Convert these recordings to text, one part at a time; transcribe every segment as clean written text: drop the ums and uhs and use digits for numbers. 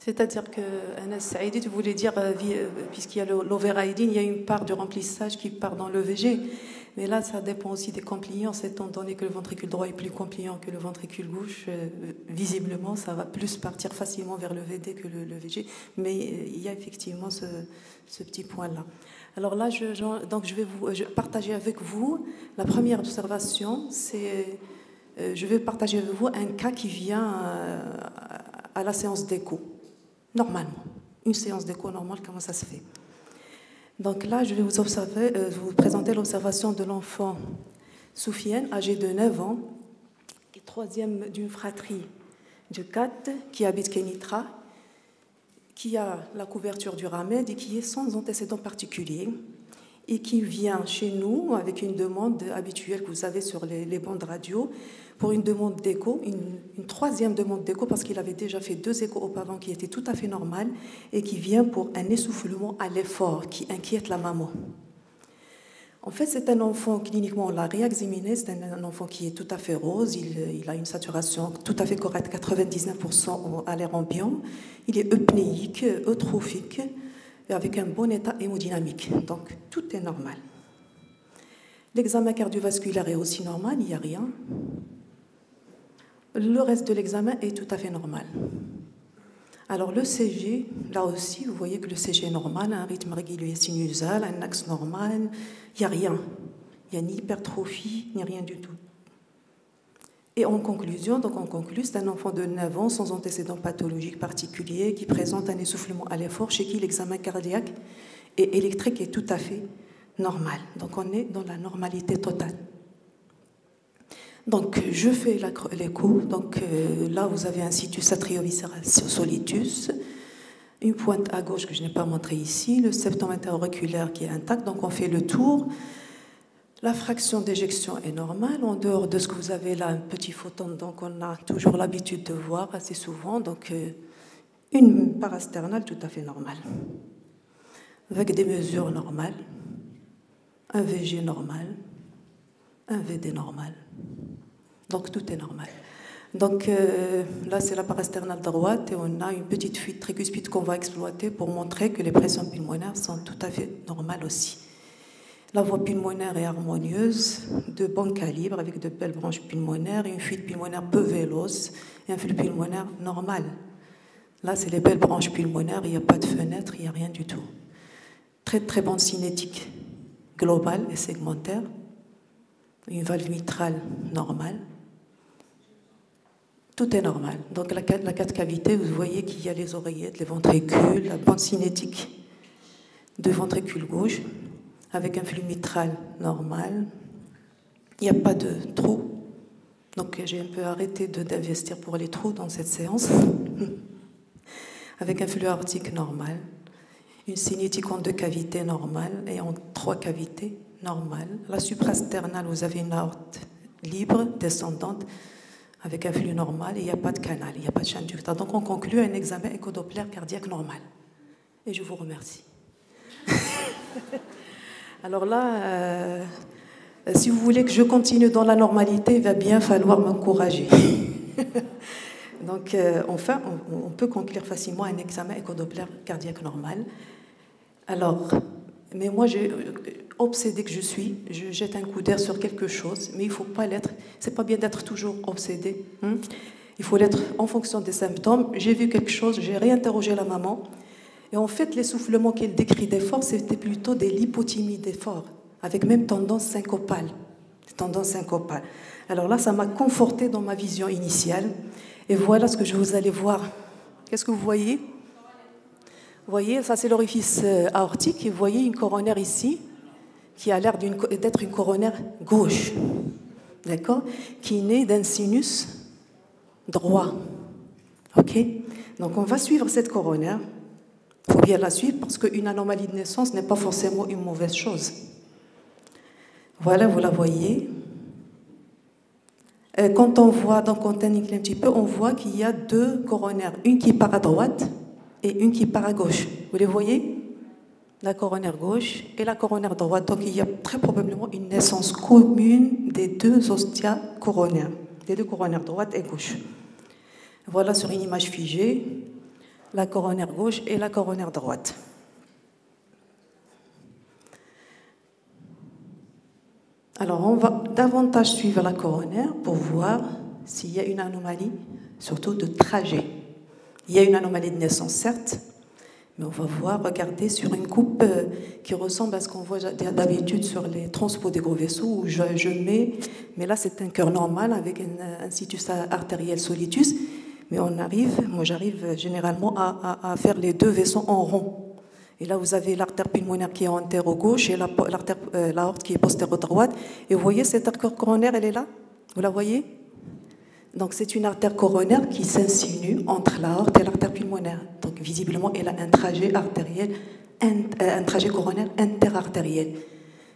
C'est-à-dire que Anas Saïdi, tu voulais dire, puisqu'il y a l'ovéraïdine, il y a une part de remplissage qui part dans le VG. Mais là, ça dépend aussi des compliances, étant donné que le ventricule droit est plus compliant que le ventricule gauche. Visiblement, ça va plus partir facilement vers le VD que le VG. Mais il y a effectivement ce petit point-là. Alors là, donc je vais partager avec vous la première observation. Je vais partager avec vous un cas qui vient à la séance d'écho. Normalement, une séance d'écho normale, comment ça se fait? Donc là, je vais vous présenter l'observation de l'enfant Soufiane, âgé de 9 ans, et troisième d'une fratrie de 4, qui habite Kenitra, qui a la couverture du RAMED et qui est sans antécédent particulier, et qui vient chez nous avec une demande habituelle que vous avez sur les bandes radio, pour une demande d'écho, une troisième demande d'écho, parce qu'il avait déjà fait 2 échos auparavant qui étaient tout à fait normales, et qui vient pour un essoufflement à l'effort qui inquiète la maman. En fait, c'est un enfant, cliniquement, on l'a réexaminé, c'est un enfant qui est tout à fait rose, il a une saturation tout à fait correcte, 99% à l'air ambiant, il est eupnéique, eutrophique, et avec un bon état hémodynamique, donc tout est normal. L'examen cardiovasculaire est aussi normal, il n'y a rien. Le reste de l'examen est tout à fait normal. Alors le CG, là aussi, vous voyez que le CG est normal, un rythme régulier sinusal, un axe normal, il n'y a rien. Il n'y a ni hypertrophie, ni rien du tout. Et en conclusion, donc on conclut, c'est un enfant de 9 ans sans antécédent pathologique particulier qui présente un essoufflement à l'effort chez qui l'examen cardiaque et électrique est tout à fait normal. Donc on est dans la normalité totale. Donc, je fais l'écho. Donc, là, vous avez un situs atrioviscéral solitus, une pointe à gauche que je n'ai pas montrée ici, le septum interauriculaire qui est intact. Donc, on fait le tour. La fraction d'éjection est normale. En dehors de ce que vous avez là, un petit photon, donc on a toujours l'habitude de voir assez souvent. Donc, une parasternale tout à fait normale, avec des mesures normales, un VG normal, un VD normal. Donc tout est normal. Donc là, c'est la parasternale droite et on a une petite fuite tricuspide qu'on va exploiter pour montrer que les pressions pulmonaires sont tout à fait normales aussi. La voie pulmonaire est harmonieuse, de bon calibre, avec de belles branches pulmonaires, une fuite pulmonaire peu véloce et un flux pulmonaire normal. Là, c'est les belles branches pulmonaires, il n'y a pas de fenêtre, il n'y a rien du tout. Très très bonne cinétique globale et segmentaire. Une valve mitrale normale. Tout est normal. Donc la 4 cavités, vous voyez qu'il y a les oreillettes, les ventricules, la bande cinétique de ventricule gauche, avec un flux mitral normal. Il n'y a pas de trou. Donc j'ai un peu arrêté d'investir pour les trous dans cette séance. Avec un flux aortique normal. Une cinétique en 2 cavités normale et en 3 cavités normale. La suprasternale, vous avez une aorte libre, descendante, avec un flux normal, et il n'y a pas de canal, il n'y a pas de chaîne du temps. Donc on conclut un examen échodoppler cardiaque normal. Et je vous remercie. Alors là, si vous voulez que je continue dans la normalité, il va bien falloir m'encourager. Donc enfin, on peut conclure facilement un examen échodoppler cardiaque normal. Alors, mais moi, obsédée que je suis, je jette un coup d'air sur quelque chose, mais il ne faut pas l'être. C'est pas bien d'être toujours obsédé. Il faut l'être en fonction des symptômes. J'ai vu quelque chose, j'ai réinterrogé la maman, et en fait, l'essoufflement qu'elle décrit d'effort, c'était plutôt des lipothymies d'effort, avec même tendance syncopale. Alors là, ça m'a confortée dans ma vision initiale, et voilà ce que je vous allez voir. Qu'est-ce que vous voyez ? Vous voyez, ça c'est l'orifice aortique, et vous voyez une coronaire ici, qui a l'air d'être une coronaire gauche, d'accord, qui naît d'un sinus droit. Ok. Donc on va suivre cette coronaire. Il faut bien la suivre parce qu'une anomalie de naissance n'est pas forcément une mauvaise chose. Voilà, vous la voyez. Quand on voit, donc on t'indique un petit peu, on voit qu'il y a 2 coronaires, une qui part à droite et une qui part à gauche. Vous les voyez ? La coronaire gauche et la coronaire droite. Donc il y a très probablement une naissance commune des 2 ostia coronaires, des 2 coronaires droite et gauche. Voilà sur une image figée la coronaire gauche et la coronaire droite. Alors, on va davantage suivre la coronaire pour voir s'il y a une anomalie, surtout de trajet. Il y a une anomalie de naissance, certes, mais on va voir, regarder sur une coupe qui ressemble à ce qu'on voit d'habitude sur les transports des gros vaisseaux, où je mets, mais là c'est un cœur normal avec un situs artériel solitus, mais moi j'arrive généralement à faire les deux vaisseaux en rond. Et là, vous avez l'artère pulmonaire qui est antéro-gauche et l'aorte qui est postéro-droite. Et vous voyez, cette artère coronaire, elle est là? Vous la voyez? Donc, c'est une artère coronaire qui s'insinue entre l'aorte et l'artère pulmonaire. Donc, visiblement, elle a un trajet artériel, un trajet coronaire interartériel,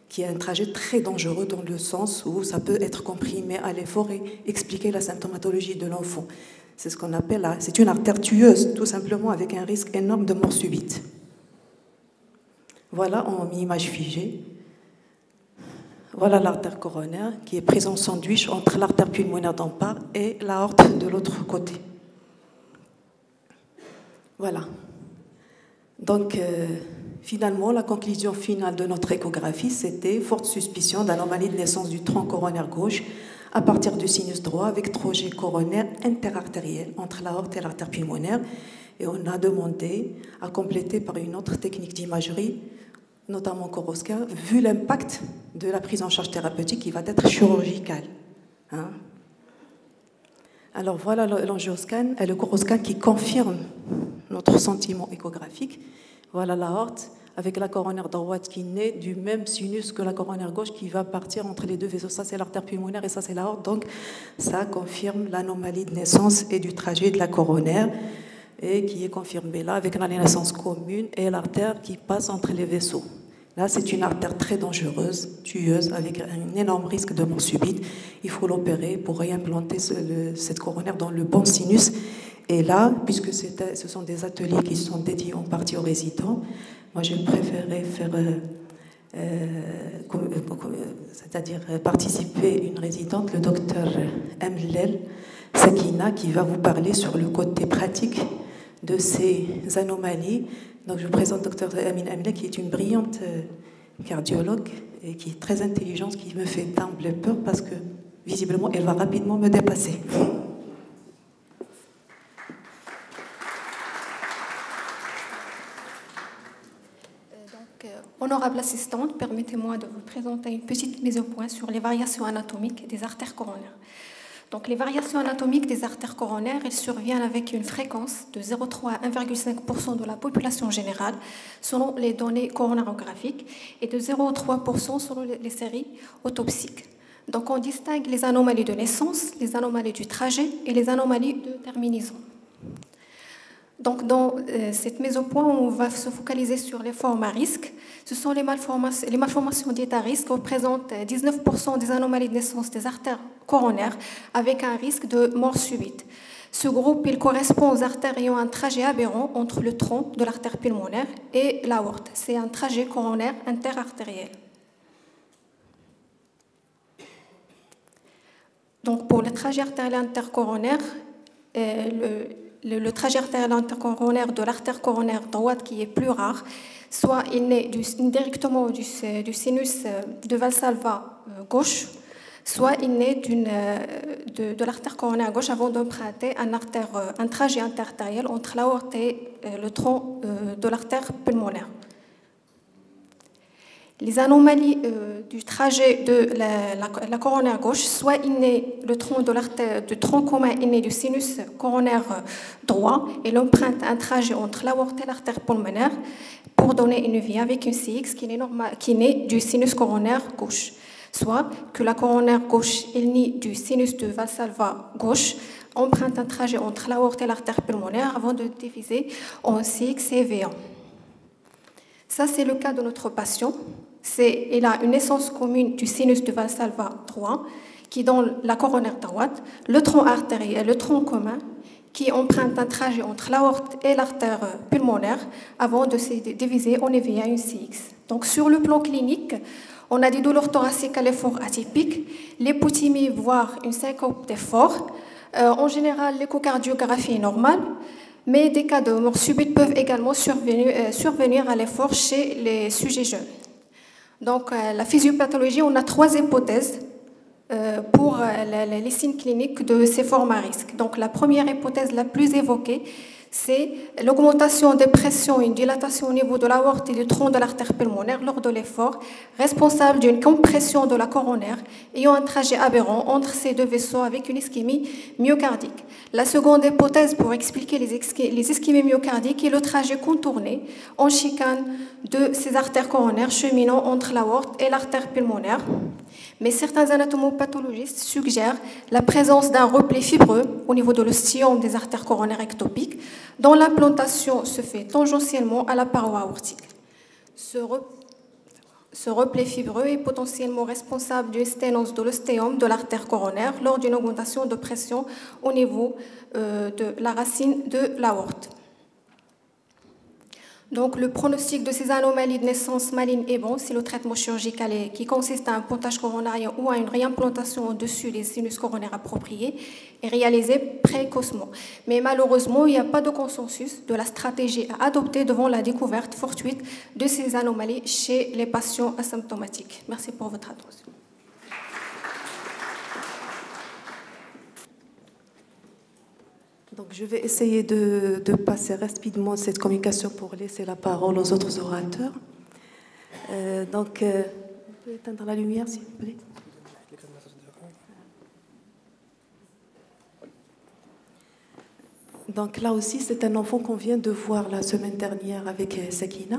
qui est un trajet très dangereux dans le sens où ça peut être comprimé à l'effort et expliquer la symptomatologie de l'enfant. C'est ce qu'on appelle, c'est une artère tueuse, tout simplement, avec un risque énorme de mort subite. Voilà en image figée. Voilà l'artère coronaire qui est prise en sandwich entre l'artère pulmonaire d'un part et l'aorte de l'autre côté. Voilà. Donc, finalement, la conclusion finale de notre échographie, c'était forte suspicion d'anomalie de naissance du tronc coronaire gauche à partir du sinus droit avec trajet coronaire interartériel entre l'aorte et l'artère pulmonaire. Et on a demandé à compléter par une autre technique d'imagerie, notamment Koroscan, vu l'impact de la prise en charge thérapeutique qui va être chirurgicale. Hein? Alors voilà l'angioscan et le Koroscan qui confirme notre sentiment échographique. Voilà l'aorte avec la coronaire droite qui naît du même sinus que la coronaire gauche qui va partir entre les deux vaisseaux. Ça, c'est l'artère pulmonaire et ça, c'est l'aorte. Donc, ça confirme l'anomalie de naissance et du trajet de la coronaire et qui est confirmée là avec la naissance commune et l'artère qui passe entre les vaisseaux. Là, c'est une artère très dangereuse, tueuse, avec un énorme risque de mort subite. Il faut l'opérer pour réimplanter cette coronaire dans le bon sinus. Et là, puisque ce sont des ateliers qui sont dédiés en partie aux résidents, moi, j'ai préféré faire, c'est-à-dire participer une résidente, le docteur Emlel Sakina, qui va vous parler sur le côté pratique de ces anomalies. Donc, je vous présente docteur Amine Emlel, qui est une brillante cardiologue et qui est très intelligente, qui me fait d'emblée peur parce que, visiblement, elle va rapidement me dépasser. Honorable assistante, permettez-moi de vous présenter une petite mise au point sur les variations anatomiques des artères coronaires. Donc, les variations anatomiques des artères coronaires, elles surviennent avec une fréquence de 0,3 à 1,5% de la population générale selon les données coronarographiques et de 0,3% selon les séries autopsiques. Donc, on distingue les anomalies de naissance, les anomalies du trajet et les anomalies de terminaison. Donc, dans cette mise au point, on va se focaliser sur les formes à risque. Ce sont les malformations dites à risque, représentent 19% des anomalies de naissance des artères coronaires avec un risque de mort subite. Ce groupe, il correspond aux artères ayant un trajet aberrant entre le tronc de l'artère pulmonaire et l'aorte. C'est un trajet coronaire interartériel. Donc, pour le trajet artériel intercoronaire, le trajet artériel intercoronaire de l'artère coronaire droite qui est plus rare, soit il naît directement du sinus de Valsalva gauche, soit il naît de l'artère coronaire gauche avant d'emprunter un trajet interartériel entre l'aorte et le tronc de l'artère pulmonaire. Les anomalies du trajet de la coronaire gauche, soit il naît le tronc commun est né du sinus coronaire droit et l'emprunte un trajet entre l'aorte et l'artère pulmonaire pour donner une vie avec une CX qui naît du sinus coronaire gauche. Soit que la coronaire gauche est née du sinus de Valsalva gauche, emprunte un trajet entre l'aorte et l'artère pulmonaire avant de diviser en CX et V1. Ça, c'est le cas de notre patient. Il a une naissance commune du sinus de Valsalva droit qui donne la coronaire droite, le tronc artériel, le tronc commun qui emprunte un trajet entre l'aorte et l'artère pulmonaire avant de se diviser en EVA et une CX. Donc sur le plan clinique, on a des douleurs thoraciques à l'effort atypique, l'hypothymie voire une syncope d'effort. En général, l'échocardiographie est normale, Mais des cas de mort subite peuvent également survenir à l'effort chez les sujets jeunes. Donc, la physiopathologie, on a 3 hypothèses pour les signes cliniques de ces formes à risque. Donc, la première hypothèse la plus évoquée, c'est l'augmentation des pressions, une dilatation au niveau de l'aorte et du tronc de l'artère pulmonaire lors de l'effort, responsable d'une compression de la coronaire ayant un trajet aberrant entre ces 2 vaisseaux avec une ischémie myocardique. La seconde hypothèse pour expliquer les ischémies myocardiques est le trajet contourné en chicane de ces artères coronaires cheminant entre l'aorte et l'artère pulmonaire. Mais certains anatomopathologistes suggèrent la présence d'un repli fibreux au niveau de l'ostium des artères coronaires ectopiques, dont l'implantation se fait tangentiellement à la paroi aortique. Ce repli fibreux est potentiellement responsable d'une sténose de l'ostéum de l'artère coronaire lors d'une augmentation de pression au niveau de la racine de l'aorte. Donc, le pronostic de ces anomalies de naissance maligne est bon si le traitement chirurgical qui consiste à un pontage coronarien ou à une réimplantation au-dessus des sinus coronaires appropriés est réalisé précocement. Mais malheureusement, il n'y a pas de consensus de la stratégie à adopter devant la découverte fortuite de ces anomalies chez les patients asymptomatiques. Merci pour votre attention. Donc, je vais essayer de passer rapidement cette communication pour laisser la parole aux autres orateurs. On peut éteindre la lumière, s'il vous plaît. Donc là aussi, c'est un enfant qu'on vient de voir la semaine dernière avec Sakina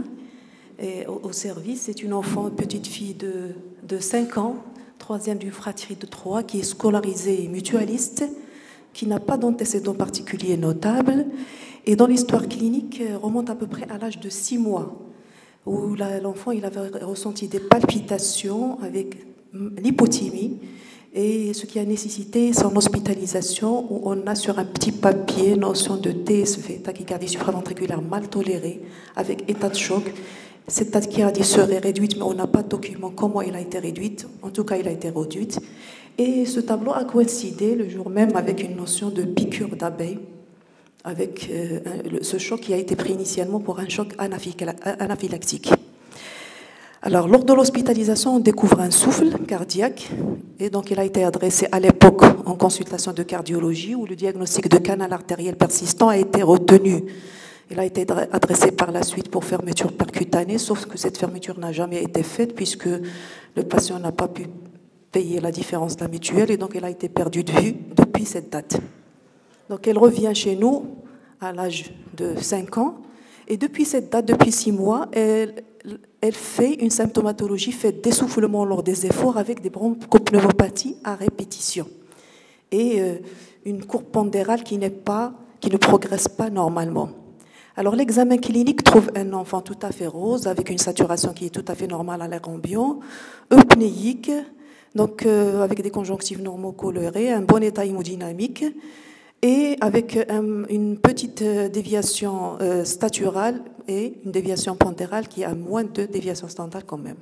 et au service. C'est une enfant, petite fille de 5 ans, 3e d'une fratrie de 3, qui est scolarisée et mutualiste, qui n'a pas d'antécédents particuliers notables, et dans l'histoire clinique remonte à peu près à l'âge de 6 mois, où l'enfant il avait ressenti des palpitations avec l'hypothymie, et ce qui a nécessité son hospitalisation, où on a sur un petit papier notion de TSV, tachycardie supraventriculaire mal tolérée, avec état de choc. Cette tachycardie serait réduite, mais on n'a pas de document comment elle a été réduite. En tout cas, elle a été réduite. Et ce tableau a coïncidé le jour même avec une notion de piqûre d'abeille, avec ce choc qui a été pris initialement pour un choc anaphylactique. Alors, lors de l'hospitalisation, on découvre un souffle cardiaque, et donc il a été adressé à l'époque en consultation de cardiologie, où le diagnostic de canal artériel persistant a été retenu. Il a été adressé par la suite pour fermeture percutanée, sauf que cette fermeture n'a jamais été faite, puisque le patient n'a pas pu payer la différence de la mutuelle, et donc elle a été perdue de vue depuis cette date. Donc elle revient chez nous à l'âge de 5 ans, et depuis cette date, depuis 6 mois, elle fait une symptomatologie faite d'essoufflement lors des efforts avec des bronchopneumopathies à répétition et une courbe pondérale qui ne progresse pas normalement. Alors l'examen clinique trouve un enfant tout à fait rose, avec une saturation qui est tout à fait normale à l'air ambiant, eupnéique, donc avec des conjonctifs normaux colorés, un bon état hémodynamique, et avec une petite déviation staturale et une déviation pondérale qui a moins de déviation standard quand même.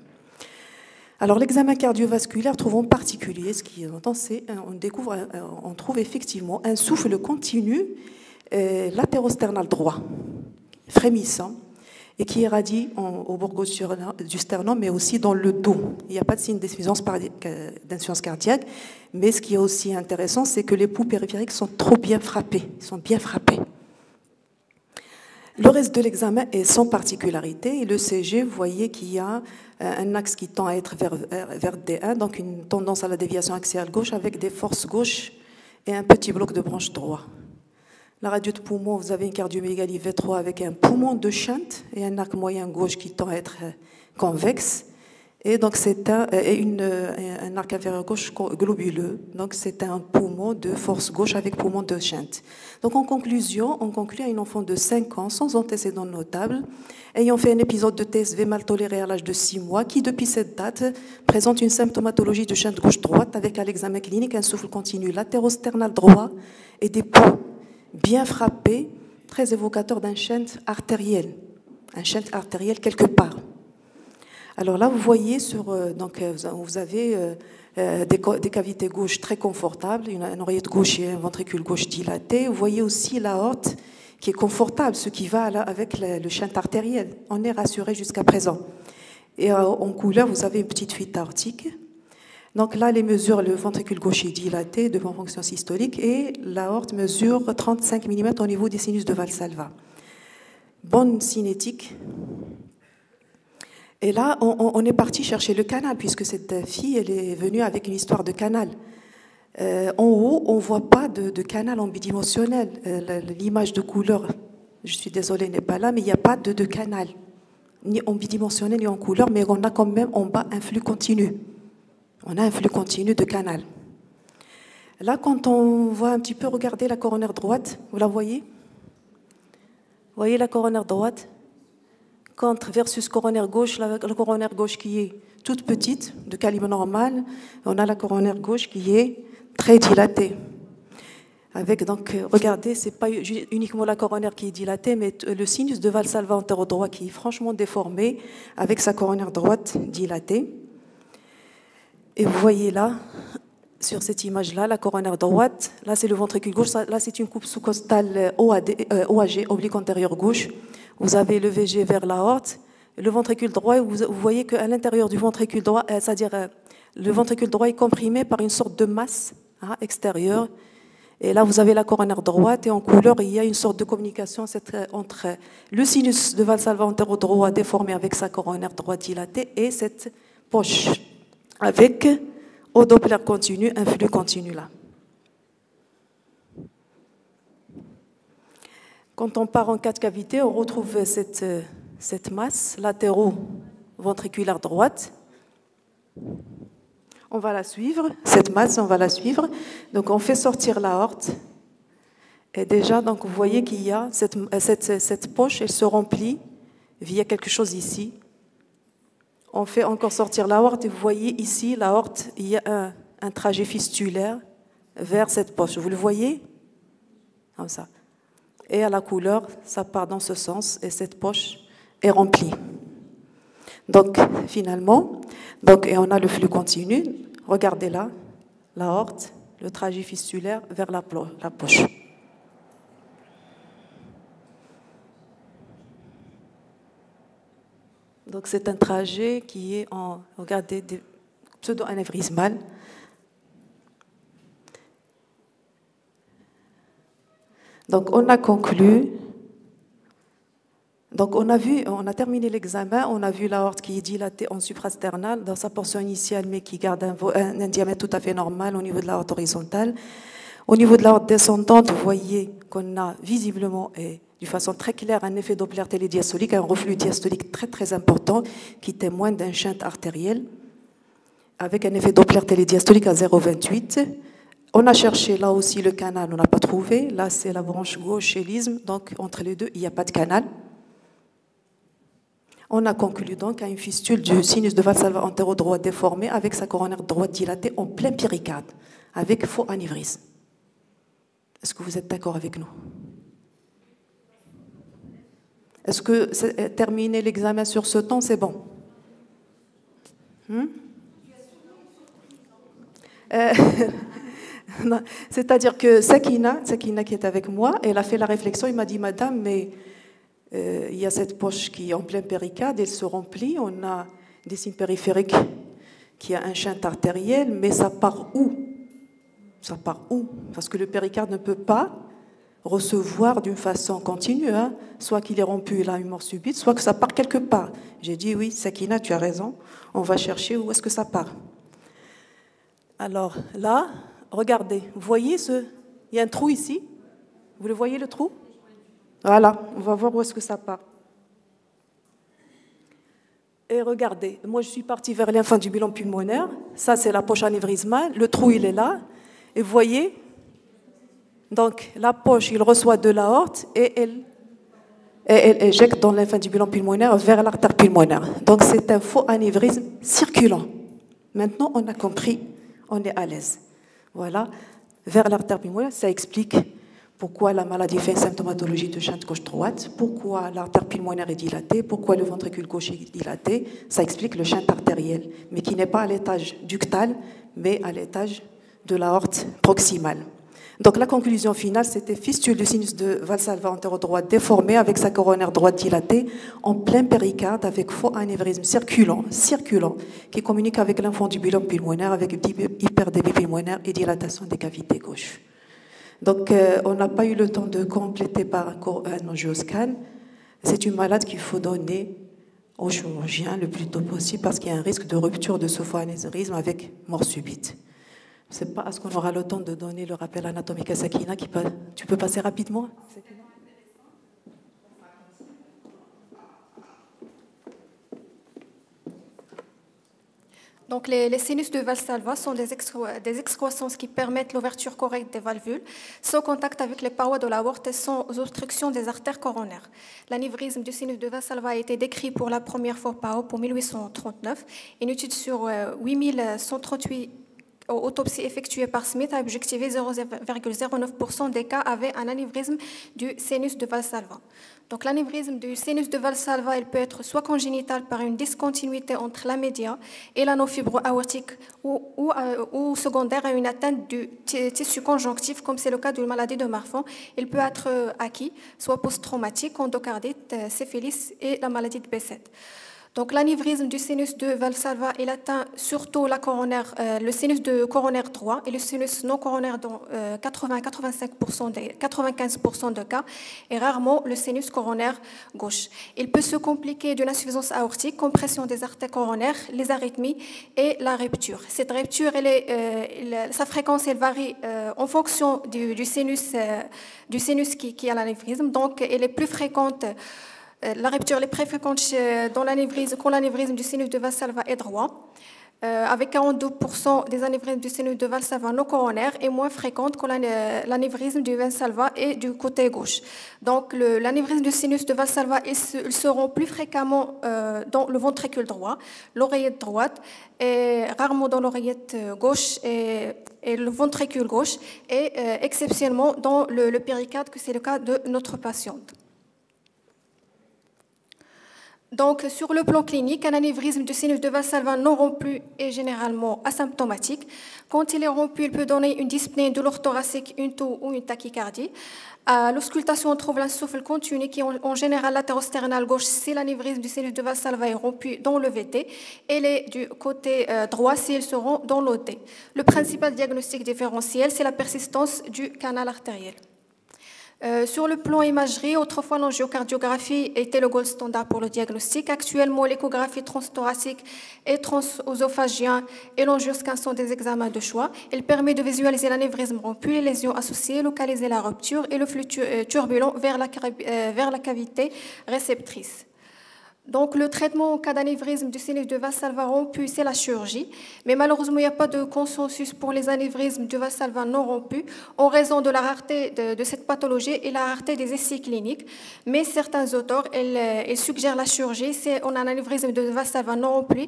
Alors l'examen cardiovasculaire trouve en particulier, ce qui est important, c'est on trouve effectivement un souffle continu latérosternal droit, frémissant, et qui irradie au borgo du sternum, mais aussi dans le dos. Il n'y a pas de signe d'insuffisance cardiaque, mais ce qui est aussi intéressant, c'est que les pouls périphériques sont trop bien frappés, ils sont bien frappés. Le reste de l'examen est sans particularité, et le CG, vous voyez qu'il y a un axe qui tend à être vers D1, donc une tendance à la déviation axiale gauche avec des forces gauches et un petit bloc de branche droit. La radio de poumon, vous avez une cardiomégalie V3 avec un poumon de shunt et un arc moyen gauche qui tend à être convexe. Et donc c'est un arc inférieur gauche globuleux. Donc c'est un poumon de force gauche avec poumon de shunt. Donc en conclusion, on conclut à une enfant de 5 ans sans antécédents notables, ayant fait un épisode de TSV mal toléré à l'âge de 6 mois, qui depuis cette date présente une symptomatologie de shunt gauche-droite avec à l'examen clinique un souffle continu latérosternal droit et des pouls bien frappé, très évocateur d'un shunt artériel quelque part. Alors là, vous voyez, vous avez des cavités gauches très confortables, une oreillette gauche et un ventricule gauche dilaté. Vous voyez aussi l'aorte qui est confortable, ce qui va avec le shunt artériel. On est rassuré jusqu'à présent. Et en couleur, vous avez une petite fuite aortique. Donc là, les mesures, le ventricule gauche est dilaté de bonne fonction systolique et l'aorte mesure 35 mm au niveau des sinus de Valsalva. Bonne cinétique. Et là, on est parti chercher le canal, puisque cette fille, elle est venue avec une histoire de canal. En haut, on ne voit pas de canal en bidimensionnel. L'image de couleur, je suis désolée, n'est pas là, mais il n'y a pas de canal, ni en bidimensionnel, ni en couleur, mais on a quand même en bas un flux continu. On a un flux continu de canal. Là, quand on va un petit peu regarder la coronaire droite, vous la voyez? Vous voyez la coronaire droite? Versus coronaire gauche, la coronaire gauche qui est toute petite, de calibre normal, on a la coronaire gauche qui est très dilatée. Avec, donc, regardez, ce n'est pas uniquement la coronaire qui est dilatée, mais le sinus de Valsalva antéro-droit qui est franchement déformé, avec sa coronaire droite dilatée. Et vous voyez là, sur cette image-là, la coronaire droite, là c'est le ventricule gauche, là c'est une coupe sous-costale OAG, oblique antérieure gauche. Vous avez le VG vers l'aorte, le ventricule droit, vous voyez qu'à l'intérieur du ventricule droit, c'est-à-dire le ventricule droit est comprimé par une sorte de masse extérieure. Et là, vous avez la coronaire droite et en couleur, il y a une sorte de communication entre le sinus de Valsalva antéro-droit déformé avec sa coronaire droite dilatée et cette poche avec au Doppler continu, un flux continu là. Quand on part en 4 cavités, on retrouve cette masse latéro-ventriculaire droite. On va la suivre, cette masse, on va la suivre. Donc on fait sortir l'aorte. Et déjà, donc, vous voyez qu'il y a cette poche, elle se remplit via quelque chose ici. On fait encore sortir l'aorte et vous voyez ici, l'aorte, il y a un trajet fistulaire vers cette poche. Vous le voyez? Comme ça. Et à la couleur, ça part dans ce sens et cette poche est remplie. Donc, finalement, et on a le flux continu. Regardez là, l'aorte, le trajet fistulaire vers la poche. Donc c'est un trajet qui est regardez, pseudo-anévrismal. Donc on a conclu. Donc on a terminé l'examen, on a vu l'aorte qui est dilatée en suprasternal dans sa portion initiale, mais qui garde un diamètre tout à fait normal au niveau de l'aorte horizontale. Au niveau de l'aorte descendante, vous voyez qu'on a visiblement et de façon très claire un effet Doppler télédiastolique, un reflux diastolique très très important qui témoigne d'un shunt artériel avec un effet Doppler télédiastolique à 0,28. On a cherché là aussi le canal, on n'a pas trouvé. Là c'est la branche gauche et l'isthme, donc entre les deux il n'y a pas de canal. On a conclu donc à une fistule du sinus de Valsalva antéro-droit déformé avec sa coronaire droite dilatée en plein péricarde, avec faux anévrisme. Est-ce que vous êtes d'accord avec nous? Est-ce que terminer l'examen sur ce temps, c'est bon? C'est-à-dire que Sakina qui est avec moi, elle a fait la réflexion, il m'a dit, madame, mais il y a cette poche qui est en plein péricarde, elle se remplit, on a des signes périphériques qui a un shunt artériel, mais ça part où? Ça part où? Parce que le péricarde ne peut pas recevoir d'une façon continue, soit qu'il est rompu, il a une mort subite, soit que ça part quelque part. J'ai dit, oui, Sakina, tu as raison, on va chercher où est-ce que ça part. Alors là, regardez, vous voyez il y a un trou ici, vous le voyez le trou? Voilà, on va voir où est-ce que ça part. Et regardez, moi je suis partie vers l'infundibulum pulmonaire, ça c'est la poche anévrismale, le trou il est là, et vous voyez, donc la poche il reçoit de l'aorte et elle éjecte dans l'infundibulum pulmonaire vers l'artère pulmonaire. Donc c'est un faux anévrisme circulant. Maintenant on a compris, on est à l'aise. Voilà, vers l'artère pulmonaire, ça explique pourquoi la maladie fait une symptomatologie de shunt gauche-droite, pourquoi l'artère pulmonaire est dilatée, pourquoi le ventricule gauche est dilaté. Ça explique le shunt artériel, mais qui n'est pas à l'étage ductal, mais à l'étage de l'aorte proximale. Donc la conclusion finale, c'était fistule du sinus de Valsalva antéro-droit déformé avec sa coronaire droite dilatée en plein péricarde avec faux anévrisme circulant, qui communique avec l'infundibulum pulmonaire avec hyperdébit pulmonaire et dilatation des cavités gauches. Donc on n'a pas eu le temps de compléter par un angioscan. C'est une malade qu'il faut donner au chirurgien le plus tôt possible parce qu'il y a un risque de rupture de ce faux anévrisme avec mort subite. Je ne sais pas, est-ce qu'on aura le temps de donner le rappel anatomique à Sakina tu peux passer rapidement? Donc, les sinus de Valsalva sont des excroissances qui permettent l'ouverture correcte des valvules, sans contact avec les parois de l'aorte et sans obstruction des artères coronaires. L'anévrisme du sinus de Valsalva a été décrit pour la première fois par Hope en 1839. Une étude sur 8138 autopsies effectuées par Smith a objectivé 0,09% des cas avaient un anévrisme du sinus de Valsalva. Donc l'anévrisme du sinus de Valsalva, il peut être soit congénital par une discontinuité entre la média et l'anneau fibro-aortique ou secondaire à une atteinte du tissu conjonctif, comme c'est le cas de la maladie de Marfan. Il peut être acquis, soit post-traumatique, endocardite, syphilis et la maladie de Besset. Donc l'anévrisme du sinus de Valsalva, il atteint surtout la coronaire, le sinus de coronaire droit et le sinus non coronaire dans 95% de cas et rarement le sinus coronaire gauche. Il peut se compliquer d'une insuffisance aortique, compression des artères coronaires, les arythmies et la rupture. Cette rupture, sa fréquence elle varie en fonction du sinus qui a l'anévrisme. Donc elle est plus fréquente. La rupture est plus fréquente quand l'anévrisme du sinus de Valsalva est droit, avec 42% des anévrismes du sinus de Valsalva non coronaire et moins fréquente quand l'anévrisme du Valsalva est du côté gauche. Donc l'anévrisme du sinus de Valsalva, ils seront plus fréquemment dans le ventricule droit, l'oreillette droite, et rarement dans l'oreillette gauche et le ventricule gauche, et exceptionnellement dans le péricarde, que c'est le cas de notre patiente. Donc, sur le plan clinique, un anévrisme du sinus de Valsalva non rompu est généralement asymptomatique. Quand il est rompu, il peut donner une dyspnée, douleur thoracique, une toux ou une tachycardie. À l'auscultation, on trouve l'insuffle continu qui est en général latérosternal gauche si l'anévrisme du sinus de Valsalva est rompu dans le VT et les du côté droit s'ils seront dans l'OT. Le principal diagnostic différentiel, c'est la persistance du canal artériel. Sur le plan imagerie, autrefois l'angiocardiographie était le gold standard pour le diagnostic. Actuellement, l'échographie transthoracique et transœsophagien et l'angioscan sont des examens de choix. Il permet de visualiser l'anévrisme rompu, les lésions associées, localiser la rupture et le flux turbulent vers la cavité réceptrice. Donc, le traitement en cas d'anévrisme du sinus de Valsalva rompu, c'est la chirurgie. Mais malheureusement, il n'y a pas de consensus pour les anévrismes de Valsalva non rompus en raison de la rareté de cette pathologie et la rareté des essais cliniques. Mais certains auteurs, ils suggèrent la chirurgie si on a un anévrisme de Valsalva non rompu,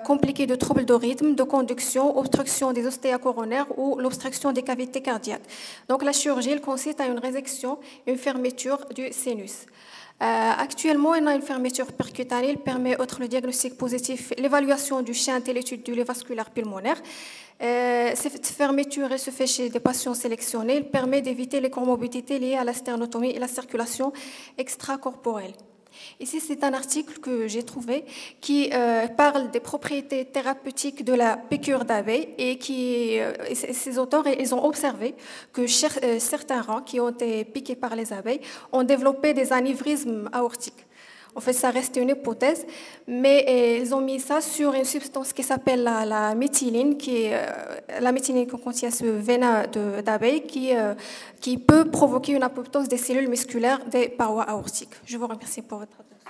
compliqué de troubles de rythme, de conduction, obstruction des ostéas coronaires ou l'obstruction des cavités cardiaques. Donc, la chirurgie, elle consiste à une résection, une fermeture du sinus. Actuellement, on a une fermeture percutanée. Elle permet, outre le diagnostic positif, l'évaluation du chien et l'étude du lait vasculaire pulmonaire. Cette fermeture elle se fait chez des patients sélectionnés. Elle permet d'éviter les comorbidités liées à la sternotomie et la circulation extracorporelle. Ici, c'est un article que j'ai trouvé qui parle des propriétés thérapeutiques de la piqûre d'abeille et ces auteurs ils ont observé que certains rats qui ont été piqués par les abeilles ont développé des anévrismes aortiques. En fait, ça reste une hypothèse, mais ils ont mis ça sur une substance qui s'appelle la méthyline, la méthyline qui contient ce venin d'abeille qui peut provoquer une apoptose des cellules musculaires des parois aortiques. Je vous remercie pour votre attention.